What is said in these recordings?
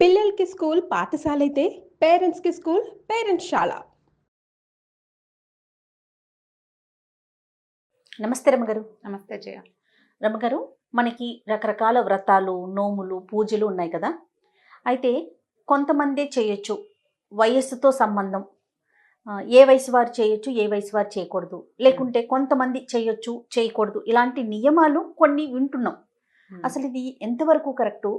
పిల్లలకి స్కూల్ పాఠశాలైతే పేరెంట్స్‌కి స్కూల్ పేరెంట్స్‌శాల. నమస్తే రమ్మగారు. నమస్తే జయ. రమ్మగారు, మనకి రకరకాల వ్రతాలు, నోములు, పూజలు ఉన్నాయి కదా! అయితే కొంతమందే చేయొచ్చు. వయస్సుతో సంబంధం. ఏ వయసు వారు చేయొచ్చు, ఏ వయసు వారు చేయకూడదు. లేకుంటే కొంతమంది చేయొచ్చు, చేయకూడదు. ఇలాంటి నియమాలు కొన్ని వింటున్నాం. అసలు ఇది ఎంతవరకు కరెక్టు?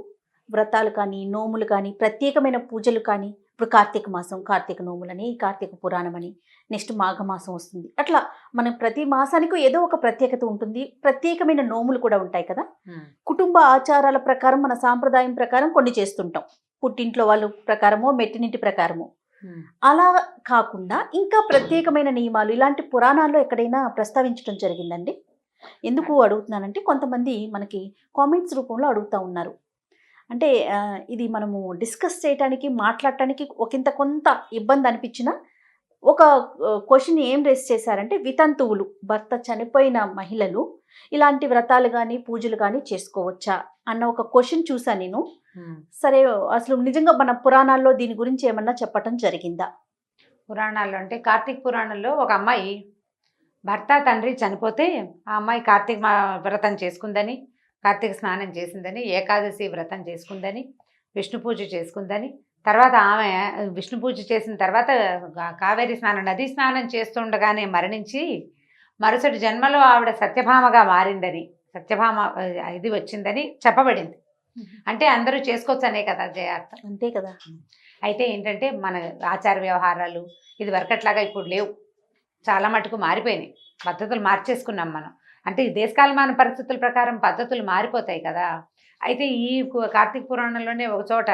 వ్రతాలు కానీ, నోములు కానీ, ప్రత్యేకమైన పూజలు కానీ, ఇప్పుడు కార్తీక మాసం, కార్తీక నోములని, కార్తీక పురాణం అని, నెక్స్ట్ మాఘమాసం వస్తుంది. అట్లా మనం ప్రతి మాసానికి ఏదో ఒక ప్రత్యేకత ఉంటుంది. ప్రత్యేకమైన నోములు కూడా ఉంటాయి కదా! కుటుంబ ఆచారాల ప్రకారం, మన సాంప్రదాయం ప్రకారం కొన్ని చేస్తుంటాం. పుట్టింట్లో వాళ్ళ ప్రకారమో, మెట్టినింటి ప్రకారమో. అలా కాకుండా ఇంకా ప్రత్యేకమైన నియమాలు ఇలాంటి పురాణాల్లో ఎక్కడైనా ప్రస్తావించడం జరిగిందండి? ఎందుకు అడుగుతున్నానంటే, కొంతమంది మనకి కామెంట్స్ రూపంలో అడుగుతూ ఉన్నారు. అంటే ఇది మనము డిస్కస్ చేయటానికి, మాట్లాడటానికి కొంత ఇబ్బంది అనిపించినా, ఒక క్వశ్చన్ ఏం రేస్ చేశారంటే, వితంతువులు, భర్త చనిపోయిన మహిళలు ఇలాంటి వ్రతాలు కానీ, పూజలు కానీ చేసుకోవచ్చా అన్న ఒక క్వశ్చన్ చూసా నేను. సరే, అసలు నిజంగా మన పురాణాల్లో దీని గురించి ఏమన్నా చెప్పటం జరిగిందా? పురాణాల్లో అంటే కార్తీక పురాణంలో ఒక అమ్మాయి భర్త తండ్రి చనిపోతే ఆ అమ్మాయి కార్తీక వ్రతం చేసుకుందని, కార్తీక స్నానం చేసిందని, ఏకాదశి వ్రతం చేసుకుందని, విష్ణు పూజ చేసుకుందని, తర్వాత ఆమె విష్ణు పూజ చేసిన తర్వాత కావేరి స్నానం, నదీ స్నానం చేస్తుండగానే మరణించి మరుసటి జన్మలో ఆవిడ సత్యభామగా మారిందని, సత్యభామ ఇది వచ్చిందని చెప్పబడింది. అంటే అందరూ చేసుకోవచ్చనే కదా జయార్త. అంతే కదా. అయితే ఏంటంటే మన ఆచార వ్యవహారాలు ఇది వరకట్లాగా ఇప్పుడు లేవు, చాలా మటుకు మారిపోయినాయి. పద్ధతులు మార్చేసుకున్నాం మనం. అంటే ఈ దేశకాలమాన పరిస్థితుల ప్రకారం పద్ధతులు మారిపోతాయి కదా. అయితే ఈ కార్తీక పురాణంలోనే ఒక చోట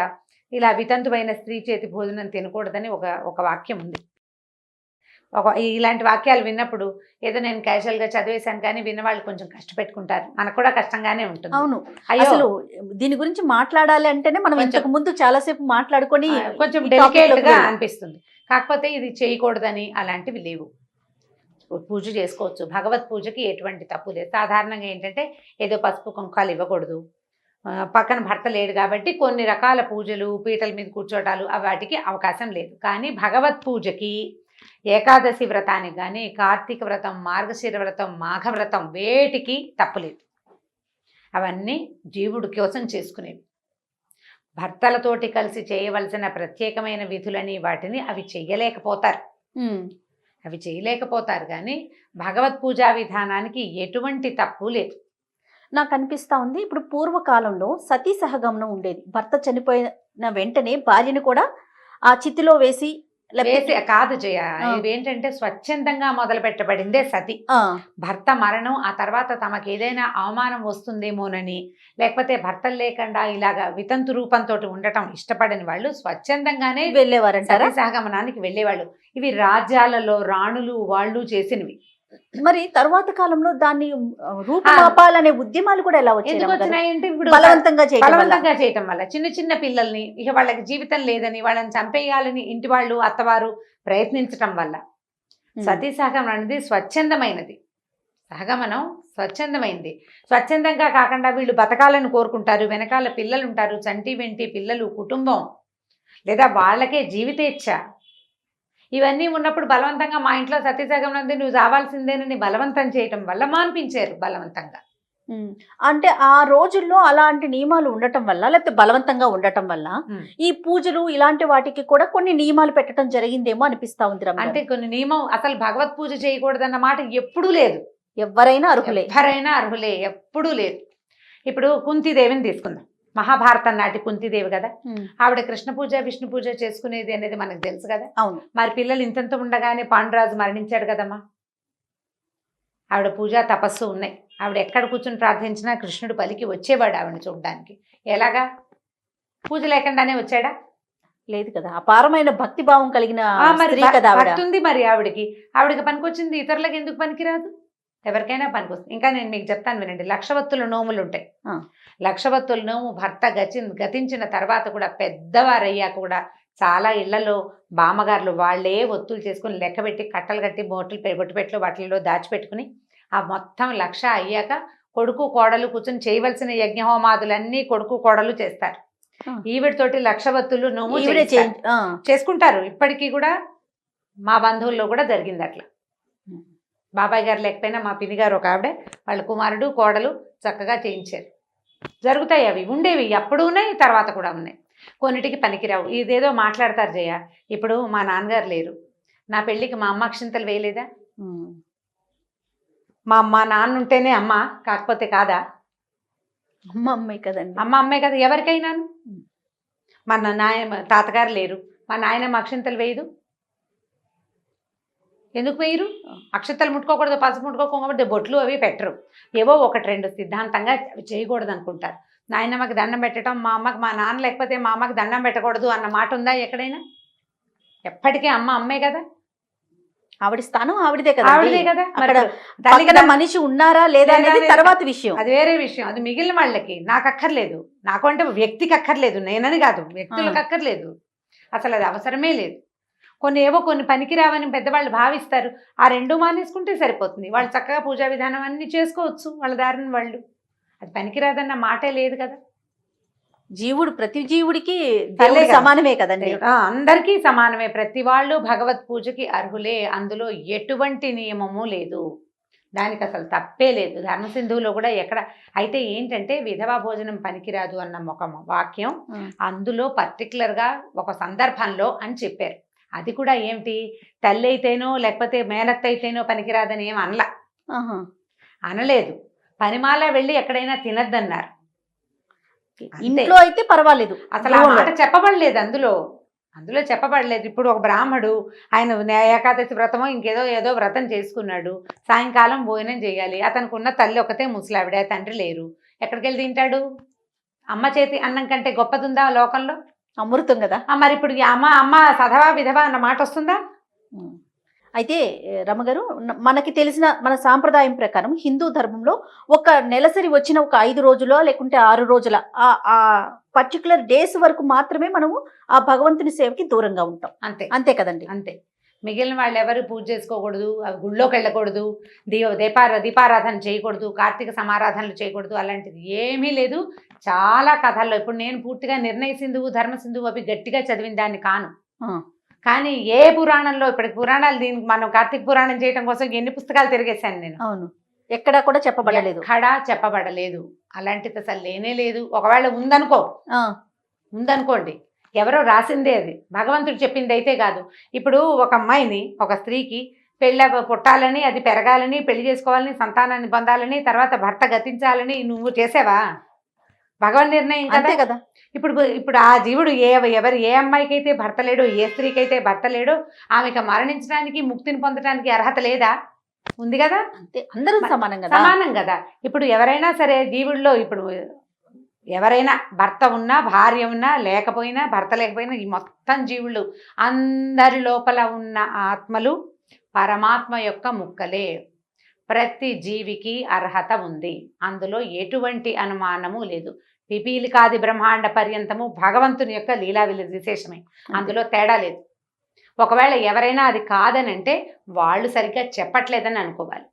ఇలా వితంతువైన స్త్రీ చేతి భోజనం తినకూడదని ఒక వాక్యం ఉంది. ఇలాంటి వాక్యాలు విన్నప్పుడు ఏదో నేను క్యాజువల్గా చదివేశాను, కానీ విన్నవాళ్ళు కొంచెం కష్టపెట్టుకుంటారు. మనకు కూడా కష్టంగానే ఉంటుంది. అవును, అసలు దీని గురించి మాట్లాడాలి అంటేనే మనం ఇంతకు ముందు చాలాసేపు మాట్లాడుకొని కొంచెం డెలికేట్గా అనిపిస్తుంది. కాకపోతే ఇది చేయకూడదని అలాంటివి లేవు. పూజ చేసుకోవచ్చు. భగవత్ పూజకి ఎటువంటి తప్పు లేదు. సాధారణంగా ఏంటంటే ఏదో పసుపు కుంకాలు ఇవ్వకూడదు, పక్కన భర్త లేడు కాబట్టి కొన్ని రకాల పూజలు, పీటల మీద కూర్చోటాలు వాటికి అవకాశం లేదు. కానీ భగవత్ పూజకి, ఏకాదశి వ్రతానికి కానీ, కార్తీక వ్రతం, మార్గశిర వ్రతం, మాఘ వ్రతం వేటికి తప్పులేదు. అవన్నీ జీవుడి కోసం చేసుకునేవి. భర్తలతోటి కలిసి చేయవలసిన ప్రత్యేకమైన విధులని వాటిని అవి చేయలేకపోతారు కానీ భగవత్ పూజా విధానానికి ఎటువంటి తప్పు లేదు. నాకు అనిపిస్తూ ఉంది, ఇప్పుడు పూర్వకాలంలో సతీ సహగమనం ఉండేది. భర్త చనిపోయిన వెంటనే భార్యను కూడా ఆ చితిలో వేసి కాదు జయ, ఇవేంటంటే స్వచ్ఛందంగా మొదలు పెట్టబడిందే సతి. భర్త మరణం, ఆ తర్వాత తమకు ఏదైనా అవమానం వస్తుందేమోనని, లేకపోతే భర్తలు లేకుండా ఇలాగా వితంతు రూపంతో ఉండటం ఇష్టపడని వాళ్ళు స్వచ్ఛందంగానే వెళ్ళేవారంటారా? సతీ సహగమనానికి వెళ్ళేవాళ్ళు. ఇవి రాజ్యాలలో రాణులు వాళ్ళు చేసినవి. మరి తర్వాత కాలంలో దాన్ని రూపుమాపాలనే ఉద్యమాలు కూడా ఎలా వచ్చినాయంటే ఇప్పుడు బలవంతంగా చేయటం వల్ల చిన్న చిన్న పిల్లల్ని ఇక వాళ్ళకి జీవితం లేదని వాళ్ళని చంపేయాలని ఇంటి వాళ్ళు, అత్తవారు ప్రయత్నించటం వల్ల సతీ సహగమనం అనేది స్వచ్ఛందమైనది. సహగమనం స్వచ్ఛందమైంది. స్వచ్ఛందంగా కాకుండా వీళ్ళు బతకాలని కోరుకుంటారు, వెనకాల పిల్లలు ఉంటారు, చంటి వెంటి పిల్లలు, కుటుంబం, లేదా వాళ్ళకే జీవితేచ్ఛ, ఇవన్నీ ఉన్నప్పుడు బలవంతంగా మా ఇంట్లో సతీ సహగమనం నువ్వు రావాల్సిందేనని బలవంతం చేయటం వల్ల మాన్పించారు బలవంతంగా. అంటే ఆ రోజుల్లో అలాంటి నియమాలు ఉండటం వల్ల, లేకపోతే బలవంతంగా ఉండటం వల్ల ఈ పూజలు ఇలాంటి వాటికి కూడా కొన్ని నియమాలు పెట్టడం జరిగిందేమో అనిపిస్తా ఉంది. అంటే కొన్ని నియమం, అసలు భగవత్ పూజ చేయకూడదన్న మాట ఎప్పుడూ లేదు. ఎవరైనా అర్హులే, ఎప్పుడూ లేదు. ఇప్పుడు కుంతీదేవిని తీసుకుందాం. మహాభారతం నాటి కుంతీదేవి కదా, ఆవిడ కృష్ణ పూజ, విష్ణు పూజ చేసుకునేది అనేది మనకు తెలుసు కదా. అవును. మరి పిల్లలు ఇంతంత ఉండగానే పాండురాజు మరణించాడు కదమ్మా. ఆవిడ పూజ తపస్సు ఉన్నాయి. ఆవిడ ఎక్కడ కూర్చుని ప్రార్థించినా కృష్ణుడు పలికి వచ్చేవాడు ఆవిడని చూడడానికి. ఎలాగా? పూజ లేకుండానే వచ్చాడా? లేదు కదా. అపారమైన భక్తి భావం కలిగిన భక్తి ఉంది మరి ఆవిడకి పనికొచ్చింది, ఇతరులకు ఎందుకు పనికిరాదు? ఎవరికైనా పనికొస్తుంది. ఇంకా నేను మీకు చెప్తాను వినండి. లక్షవత్తుల నోములు ఉంటాయి. లక్షవత్తుల నోము భర్త గతించిన తర్వాత కూడా, పెద్దవారయ్యాక కూడా చాలా ఇళ్లలో బామ్మగారులు వాళ్ళే ఒత్తులు చేసుకుని లెక్కబెట్టి కట్టలు కట్టి బొట్టుపెట్లు వాటిల్లో దాచిపెట్టుకుని ఆ మొత్తం లక్ష అయ్యాక కొడుకు కోడలు కూర్చొని చేయవలసిన యజ్ఞహోమాదులన్నీ కొడుకు కోడలు చేస్తారు. ఈవిడతోటి లక్షవత్తులు నోము ఈవిడే చేసుకుంటారు. ఇప్పటికీ కూడా మా బంధువుల్లో కూడా జరిగింది అట్లా. బాబాయ్ గారు లేకపోయినా మా పిన్ని గారు ఒక ఆవిడ, వాళ్ళ కుమారుడు కోడలు చక్కగా చేయించారు. జరుగుతాయి, అవి ఉండేవి, అప్పుడు ఉన్నాయి, తర్వాత కూడా ఉన్నాయి. కొన్నిటికి పనికిరావు. ఇదేదో మాట్లాడతారు జయ. ఇప్పుడు మా నాన్నగారు లేరు, నా పెళ్ళికి మా అమ్మ అక్షింతలు వేయలేదా? మా నాన్న ఉంటేనే అమ్మ, కాకపోతే కాదా? అమ్మ అమ్మే కదండి. అమ్మ అమ్మే కదా ఎవరికైనాను. మన తాతగారు లేరు, మా నాయనమ్మ అక్షింతలు వేయదు. ఎందుకు వేయరు? అక్షతలు ముట్టుకోకూడదు, పసుపు ముట్టుకోకూడదు, బొట్లు అవి పెట్టరు. ఏవో ఒకటి రెండు సిద్ధాంతంగా చేయకూడదు అనుకుంటారు. నాయనమ్మకి దండం పెట్టడం, మా అమ్మకి, మా నాన్న లేకపోతే మా అమ్మకి దండం పెట్టకూడదు అన్న మాట ఉందా ఎక్కడైనా? ఎప్పటికీ అమ్మ అమ్మే కదా, ఆవిడ స్థానం ఆవిడదే కదా. ఆవిడదే కదా. తల్లిగా మనిషి ఉన్నారా లేదా అనేది తర్వాత విషయం, అది వేరే విషయం. అది మిగిలిన వాళ్ళకి, నాకు అక్కర్లేదు. నాకు అంటే వ్యక్తికి అక్కర్లేదు, నేనని కాదు, వ్యక్తులకు అక్కర్లేదు, అసలు అది అవసరమే లేదు. కొన్ని పనికిరావని పెద్దవాళ్ళు భావిస్తారు. ఆ రెండు మానేసుకుంటే సరిపోతుంది. వాళ్ళు చక్కగా పూజా విధానం అన్ని చేసుకోవచ్చు వాళ్ళ దారిని వాళ్ళు. అది పనికిరాదన్న మాటే లేదు కదా. జీవుడు ప్రతి జీవుడికి సమానమే కదండి. అందరికీ సమానమే. ప్రతి వాళ్ళు భగవత్ పూజకి అర్హులే. అందులో ఎటువంటి నియమము లేదు, దానికి అసలు తప్పే లేదు. ధర్మసింధువులో కూడా ఎక్కడ అయితే ఏంటంటే విధవా భోజనం పనికిరాదు అన్న ఒక వాక్యం అందులో పర్టికులర్గా ఒక సందర్భంలో అని చెప్పారు. అది కూడా ఏమిటి, తల్లి అయితేనో లేకపోతే మేనత్త అయితేనో పనికిరాదని ఏం అనలేదు. పనిమాల వెళ్ళి ఎక్కడైనా తినద్దన్నారు. ఇంట్లో అయితే పర్వాలేదు, అసలు ఆ మాట చెప్పబడలేదు అందులో చెప్పబడలేదు. ఇప్పుడు ఒక బ్రాహ్మడు, ఆయన ఏకాదశి వ్రతమో ఏదో వ్రతం చేసుకున్నాడు, సాయంకాలం భోజనం చేయాలి. అతనికి ఉన్న తల్లి ఒకతే ముసలావిడ, తండ్రి లేరు, ఎక్కడికి వెళ్ళి తింటాడు? అమ్మ చేతి అన్నం కంటే గొప్పదుందా లోకంలో? అమృతం కదా. మరి ఇప్పుడు అమ్మ సధవా విధవా అన్న మాట వస్తుందా? అయితే రమగారు, మనకి తెలిసిన మన సాంప్రదాయం ప్రకారం హిందూ ధర్మంలో ఒక నెలసరి వచ్చిన ఒక 5 రోజుల లేకుంటే 6 రోజుల ఆ పర్టికులర్ డేస్ వరకు మాత్రమే మనము ఆ భగవంతుని సేవకి దూరంగా ఉంటాం. అంతే కదండి. అంతే. మిగిలిన వాళ్ళు ఎవరు పూజ చేసుకోకూడదు, గుళ్ళోకి వెళ్ళకూడదు, దీపారాధన చేయకూడదు, కార్తీక సమారాధనలు చేయకూడదు, అలాంటిది ఏమీ లేదు. చాలా కథల్లో ఇప్పుడు నేను పూర్తిగా నిర్ణయ సింధువు, ధర్మ సింధువు అవి గట్టిగా చదివిన దాన్ని కాను. కానీ ఏ పురాణంలో, ఇప్పటికి పురాణాలు, దీనికి మనం కార్తీక పురాణం చేయడం కోసం ఎన్ని పుస్తకాలు తిరిగేశాను నేను. అవును, ఎక్కడా కూడా చెప్పబడలేదు. ఎక్కడా చెప్పబడలేదు. అలాంటిది అసలు లేనే లేదు. ఒకవేళ ఉందనుకోండి, ఎవరో రాసిందే, అది భగవంతుడు చెప్పింది అయితే కాదు. ఇప్పుడు ఒక అమ్మాయిని, ఒక స్త్రీకి పుట్టాలని, అది పెరగాలని, పెళ్లి చేసుకోవాలని, సంతానాన్ని పొందాలని, తర్వాత భర్త గతించాలని నువ్వు చేసావా? భగవన్ నిర్ణయం కదా. ఇప్పుడు ఆ జీవుడు ఏ అమ్మాయికి అయితే భర్త లేడు, ఏ స్త్రీకి అయితే భర్త లేడు, ఆమెకు మరణించడానికి, ముక్తిని పొందడానికి అర్హత లేదా? ఉంది కదా. అందరూ సమానం కదా. ఇప్పుడు ఎవరైనా సరే జీవుల్లో, ఇప్పుడు ఎవరైనా భర్త ఉన్నా, భార్య ఉన్నా, లేకపోయినా, భర్త లేకపోయినా, ఈ మొత్తం జీవులు అందరి లోపల ఉన్న ఆత్మలు పరమాత్మ యొక్క ముక్కలే. ప్రతి జీవికి అర్హత ఉంది, అందులో ఎటువంటి అనుమానము లేదు. పిపీలికాది బ్రహ్మాండ పర్యంతము భగవంతుని యొక్క లీలా విశేషమే, అందులో తేడా లేదు. ఒకవేళ ఎవరైనా అది కాదనంటే వాళ్ళు సరిగ్గా చెప్పట్లేదని అనుకోవాలి.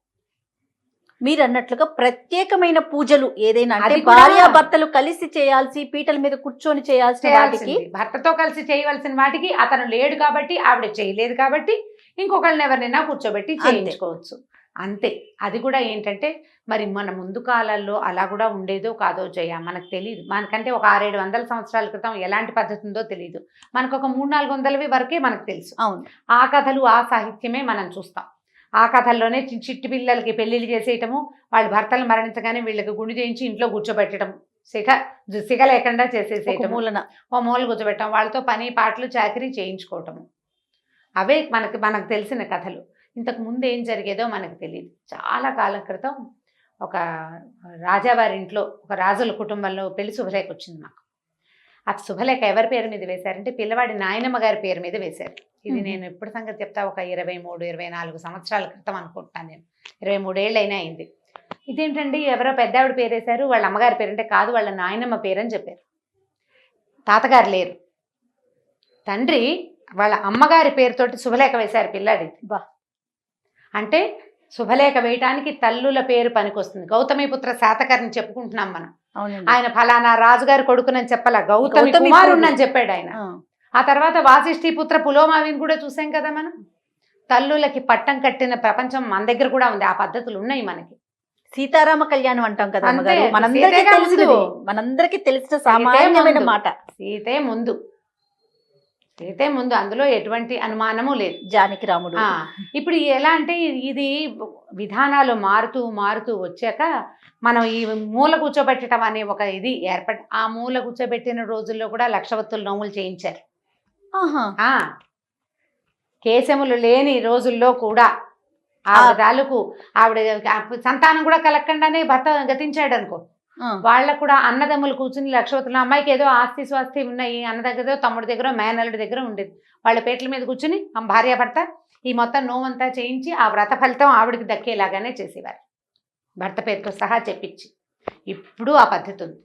మీరు అన్నట్లుగా ప్రత్యేకమైన పూజలు ఏదైనా అంటే భార్యాభర్తలు కలిసి చేయాల్సి, పీటల మీద కూర్చొని చేయాల్సి, భర్తతో కలిసి చేయవలసిన వాటికి అతను లేడు కాబట్టి, ఆవిడ చేయలేదు కాబట్టి ఇంకొకళ్ళని ఎవరినైనా కూర్చోబెట్టి చేయించుకోవచ్చు, అంతే. అది కూడా ఏంటంటే మరి మన ముందు కాలాల్లో అలా కూడా ఉండేదో కాదో జయ మనకు తెలియదు. మనకంటే ఒక 600-700 సంవత్సరాల క్రితం ఎలాంటి పద్ధతి ఉందో తెలియదు. మనకు ఒక 300-400 వరకే మనకు తెలుసు. అవును, ఆ కథలు, ఆ సాహిత్యమే మనం చూస్తాం. ఆ కథల్లోనే చిట్టి పిల్లలకి పెళ్లిళ్ళు చేసేయటము, వాళ్ళ భర్తలు మరణించగానే వీళ్ళకి గుండు చేయించి ఇంట్లో కూర్చోబెట్టడం, సిగ లేకుండా చేసేసేయటం, ఓ మూల కూర్చోబెట్టడం, వాళ్ళతో పని పాటలు చాకరీ చేయించుకోవటము, అవే మనకు తెలిసిన కథలు. ఇంతకు ముందు ఏం జరిగేదో మనకు తెలియదు. చాలా కాలం క్రితం ఒక రాజావారి ఇంట్లో, ఒక రాజుల కుటుంబంలో పెళ్లి శుభలేఖ వచ్చింది మాకు. ఆ శుభలేఖ ఎవరి పేరు మీద వేశారంటే పిల్లవాడి నాయనమ్మ గారి పేరు మీద వేశారు. ఇది నేను ఎప్పుడు సంగతి చెప్తా, ఒక 23-24 సంవత్సరాల క్రితం అనుకుంటున్నాను నేను. 23 ఏళ్ళైనా అయింది. ఇదేంటండి ఎవరో పెద్దావిడ పేరు వేశారు, వాళ్ళ అమ్మగారి పేరు అంటే కాదు, వాళ్ళ నాయనమ్మ పేరు అని చెప్పారు. తాతగారు లేరు, తండ్రి వాళ్ళ అమ్మగారి పేరుతోటి శుభలేఖ వేశారు పిల్లాడి. అంటే శుభలేఖ వేయటానికి తల్లుల పేరు పనికొస్తుంది. గౌతమిపుత్ర శాతకర్ణి చెప్పుకుంటున్నాం మనం. అవునండి. ఆయన ఫలానా రాజుగారి కొడుకునని చెప్పాల, గౌతమి గౌతమి కుమారుణ్ణని చెప్పాడు ఆయన. ఆ, ఆ తర్వాత వాసిష్ఠి పుత్ర పులోమావిని కూడా చూసాం కదా మనం. తల్లులకి పట్టం కట్టిన ప్రపంచం మన దగ్గర కూడా ఉంది, ఆ పద్ధతులు ఉన్నాయి మనకి. సీతారామ కళ్యాణం అంటాం కదా అంతే, అమ్మగారు, మనందరికీ సీతేగా తెలిసినది, ముందు. మనందరికీ తెలిసిన సామాన్యమైన ముందు. మాట. సీతే ముందు, సీతే ముందు, అందులో ఎటువంటి అనుమానము లేదు. జానకి రాముడు. ఇప్పుడు ఎలా అంటే ఇది విధానాలు మారుతూ మారుతూ వచ్చాక మనం ఈ మూల కూర్చోబెట్టడం అనే ఒక ఇది ఏర్పడి, ఆ మూల కూర్చోబెట్టిన రోజుల్లో కూడా లక్షవత్తులు నోములు చేయించారు. ఆహా. కేశములు లేని రోజుల్లో కూడా ఆవిడ తాలూకు ఆవిడ సంతానం కూడా కలగకుండానే భర్త గతించాడు అనుకో, వాళ్ళకు కూడా అన్నదమ్ములు కూర్చుని లక్షవతులు, అమ్మాయికి ఏదో ఆస్తి స్వాస్తి ఉన్నాయి, అన్న దగ్గర తమ్ముడి దగ్గర మేనల్లుడి దగ్గర ఉండేది, వాళ్ళ పేట్ల మీద కూర్చుని భార్య భర్త ఈ మొత్తం నోమంతా చేయించి ఆ వ్రత ఫలితం ఆవిడకి దక్కేలాగానే చేసేవారు, భర్త పేరుతో సహా చెప్పించి. ఇప్పుడు ఆ పద్ధతి ఉంది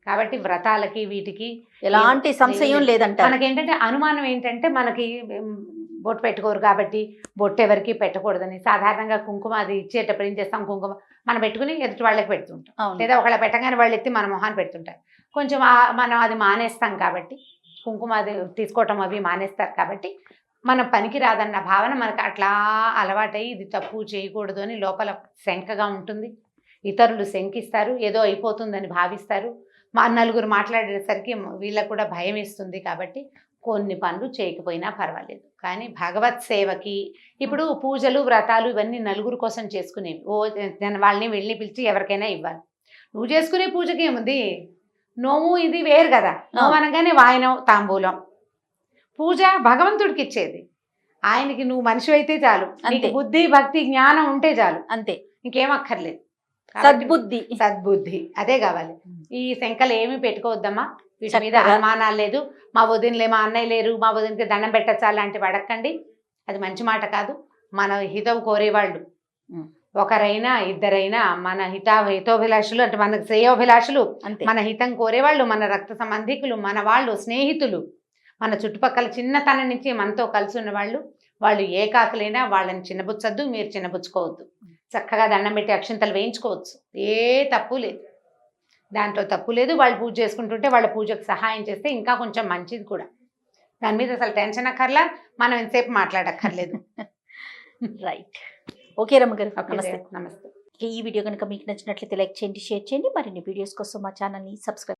కాబట్టి వ్రతాలకి వీటికి ఎలాంటి సంశయం లేదంట. మనకేంటంటే అనుమానం ఏంటంటే, మనకి బొట్టు పెట్టుకోరు కాబట్టి బొట్టు ఎవరికి పెట్టకూడదని, సాధారణంగా కుంకుమ అది ఇచ్చేటప్పుడు ఏం చేస్తాం, కుంకుమ మనం పెట్టుకుని ఎదుటి వాళ్ళకి పెడుతుంటాం, లేదా ఒకళ్ళ పెట్టగానే వాళ్ళు ఎత్తి మన మొహాన్ని పెడుతుంటారు. కొంచెం మనం అది మానేస్తాం కాబట్టి, కుంకుమ అది తీసుకోవటం అవి మానేస్తారు కాబట్టి మన పనికి రాదన్న భావన మనకు అట్లా అలవాటై ఇది తప్పు చేయకూడదు అని లోపల శంకగా ఉంటుంది. ఇతరులు శంకిస్తారు, ఏదో అయిపోతుందని భావిస్తారు, నలుగురు మాట్లాడేసరికి వీళ్ళకు కూడా భయం ఇస్తుంది. కాబట్టి కొన్ని పనులు చేయకపోయినా పర్వాలేదు, కానీ భగవత్ సేవకి ఇప్పుడు పూజలు వ్రతాలు ఇవన్నీ నలుగురు కోసం చేసుకునేవి. వాళ్ళని వెళ్ళి పిలిచి ఎవరికైనా ఇవ్వాలి. నువ్వు చేసుకునే పూజకి ఏముంది, నోము ఇది వేరు కదా. నోము అనగానే వాయనం తాంబూలం, పూజ భగవంతుడికి ఇచ్చేది, ఆయనకి నువ్వు మనిషి అయితే చాలు, నీకు బుద్ధి భక్తి జ్ఞానం ఉంటే చాలు, అంతే, ఇంకేం అక్కర్లేదు. సద్బుద్ధి, సద్బుద్ధి అదే కావాలి. ఈ శంకలు ఏమి పెట్టుకోవద్దమ్మా, వీటి మీద అనుమానాలు లేదు. మా వదినలే, మా అన్నయ్య లేరు, మా వదినకి దండం పెట్టచ్చా లాంటివి అడగండి, అది మంచి మాట కాదు. మన హితం కోరేవాళ్ళు ఒకరైనా ఇద్దరైనా, మన హితోభిలాషులు అంటే మనకు శ్రేయోభిలాషులు, మన హితం కోరేవాళ్ళు, మన రక్త సంబంధికులు, మన వాళ్ళు, స్నేహితులు, మన చుట్టుపక్కల చిన్నతనం నుంచి మనతో కలిసి ఉన్న వాళ్ళు ఏ కాకులైనా వాళ్ళని చిన్నబుచ్చద్దు, మీరు చిన్నబుచ్చుకోవద్దు. చక్కగా దండం పెట్టి అక్షింతలు వేయించుకోవచ్చు, ఏ తప్పు లేదు, దాంట్లో తప్పు లేదు. వాళ్ళు పూజ చేసుకుంటుంటే వాళ్ళ పూజకు సహాయం చేస్తే ఇంకా కొంచెం మంచిది కూడా. దాని మీద అసలు టెన్షన్ అక్కర్లా, మనం ఎంతసేపు మాట్లాడక్కర్లేదు. రైట్. ఓకే రమ్మగారు, నమస్తే. నమస్తే. ఈ వీడియో కనుక మీకు నచ్చినట్లయితే లైక్ చేయండి, షేర్ చేయండి. మరిన్ని వీడియోస్ కోసం మా ఛానల్ని సబ్స్క్రైబ్